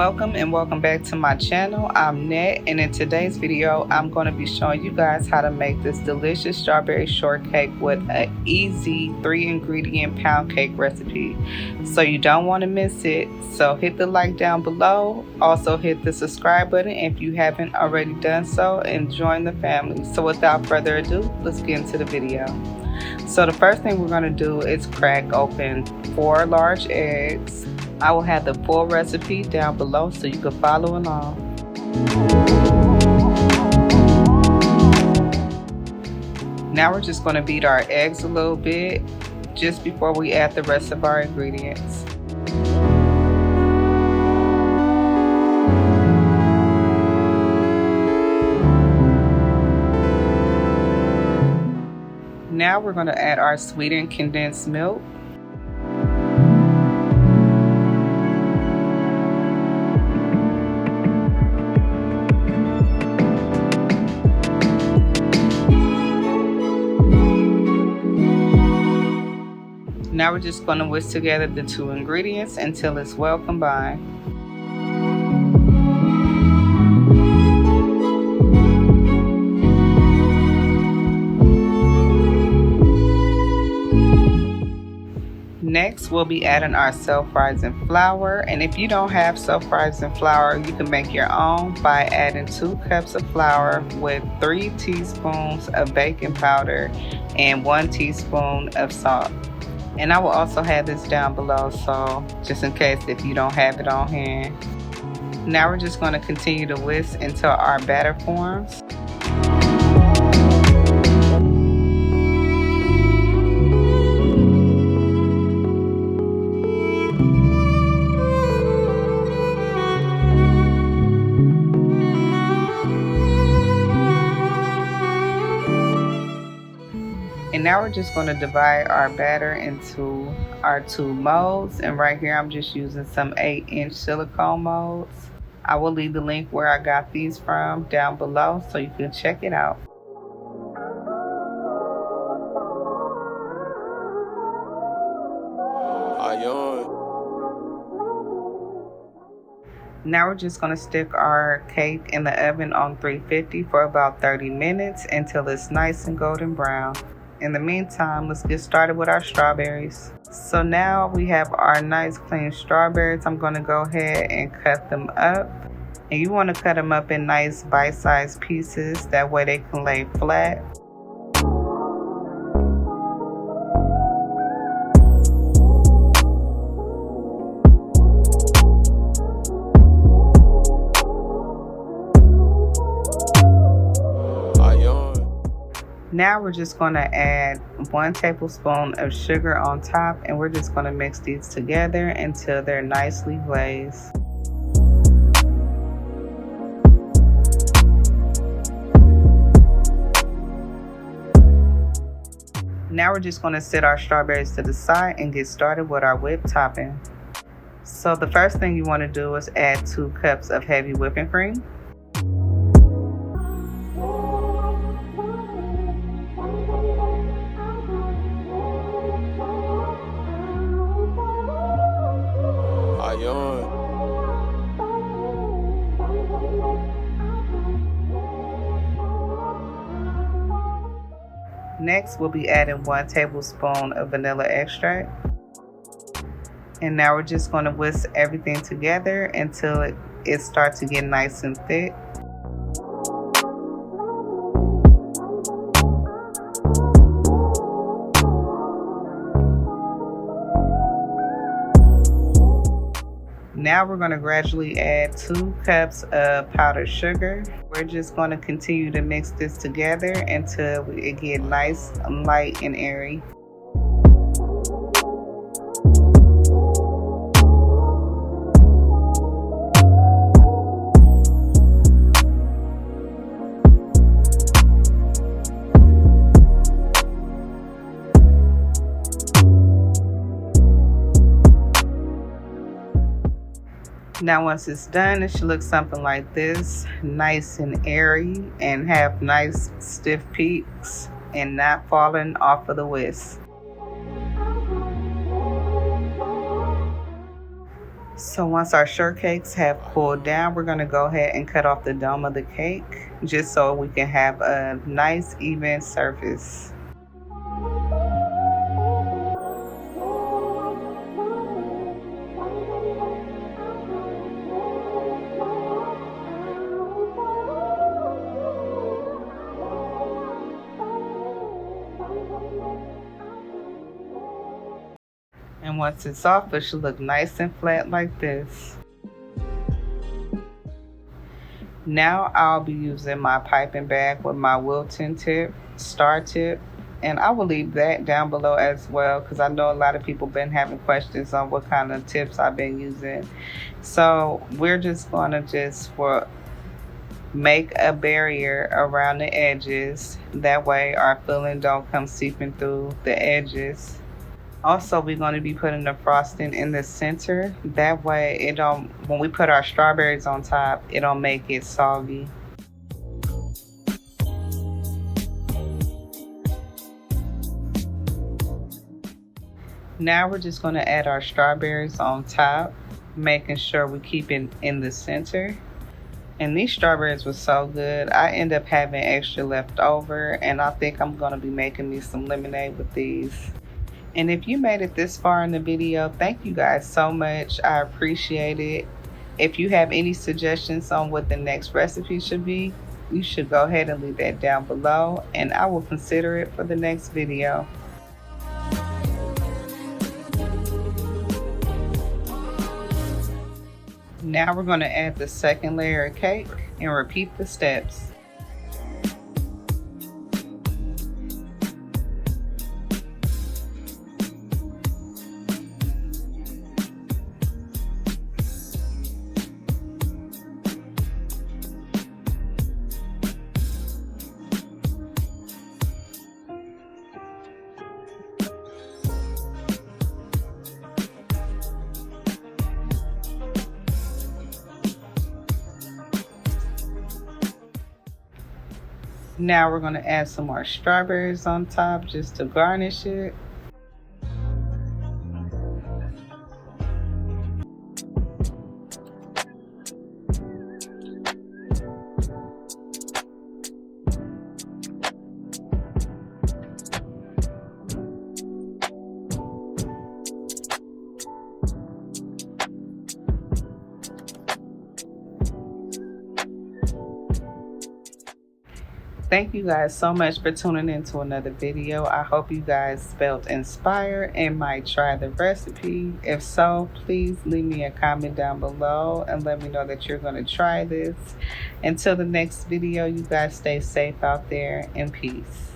Welcome and welcome back to my channel. I'm Net, and in today's video I'm going to be showing you guys how to make this delicious strawberry shortcake with an easy 3-ingredient pound cake recipe. So you don't want to miss it. So hit the like down below. Also hit the subscribe button if you haven't already done so, and join the family. So without further ado, let's get into the video. So the first thing we're going to do is crack open 4 large eggs. I will have the full recipe down below so you can follow along. Now we're just going to beat our eggs a little bit just before we add the rest of our ingredients. Now we're going to add our sweetened condensed milk. Now we're just going to whisk together the 2 ingredients until it's well combined. Next, we'll be adding our self-rising flour, and if you don't have self-rising flour, you can make your own by adding 2 cups of flour with 3 teaspoons of baking powder and 1 teaspoon of salt. And I will also have this down below, so just in case if you don't have it on hand. Now we're just going to continue to whisk until our batter forms. And now we're just going to divide our batter into our 2 molds. And right here I'm just using some 8-inch silicone molds. I will leave the link where I got these from down below so you can check it out. Now we're just going to stick our cake in the oven on 350 for about 30 minutes until it's nice and golden brown. In the meantime, let's get started with our strawberries. So now we have our nice clean strawberries. I'm going to go ahead and cut them up. And you want to cut them up in nice bite-sized pieces. That way they can lay flat. Now we're just going to add 1 tablespoon of sugar on top, and we're just going to mix these together until they're nicely glazed. Now we're just going to set our strawberries to the side and get started with our whipped topping. So the first thing you want to do is add 2 cups of heavy whipping cream. Next, we'll be adding 1 tablespoon of vanilla extract. And now we're just going to whisk everything together until it starts to get nice and thick. Now we're going to gradually add 2 cups of powdered sugar. We're just going to continue to mix this together until it gets nice, light, and airy. Now once it's done, it should look something like this, nice and airy and have nice stiff peaks and not falling off of the whisk. So once our shortcakes have cooled down, we're going to go ahead and cut off the dome of the cake just so we can have a nice even surface. And once it's off, it should look nice and flat like this. Now I'll be using my piping bag with my Wilton tip, star tip, and I will leave that down below as well because I know a lot of people been having questions on what kind of tips I've been using. So we're just going to make a barrier around the edges. That way our filling don't come seeping through the edges. Also, we're going to be putting the frosting in the center. That way when we put our strawberries on top, it don't make it soggy. Now we're just going to add our strawberries on top, making sure we keep it in the center. And these strawberries were so good. I end up having extra left over, and I think I'm going to be making me some lemonade with these. And if you made it this far in the video, thank you guys so much. I appreciate it. If you have any suggestions on what the next recipe should be, you should go ahead and leave that down below, and I will consider it for the next video. Now we're going to add the second layer of cake and repeat the steps. Now we're going to add some more strawberries on top just to garnish it. Thank you guys so much for tuning in to another video. I hope you guys felt inspired and might try the recipe. If so, please leave me a comment down below and let me know that you're going to try this. Until the next video, you guys stay safe out there and peace.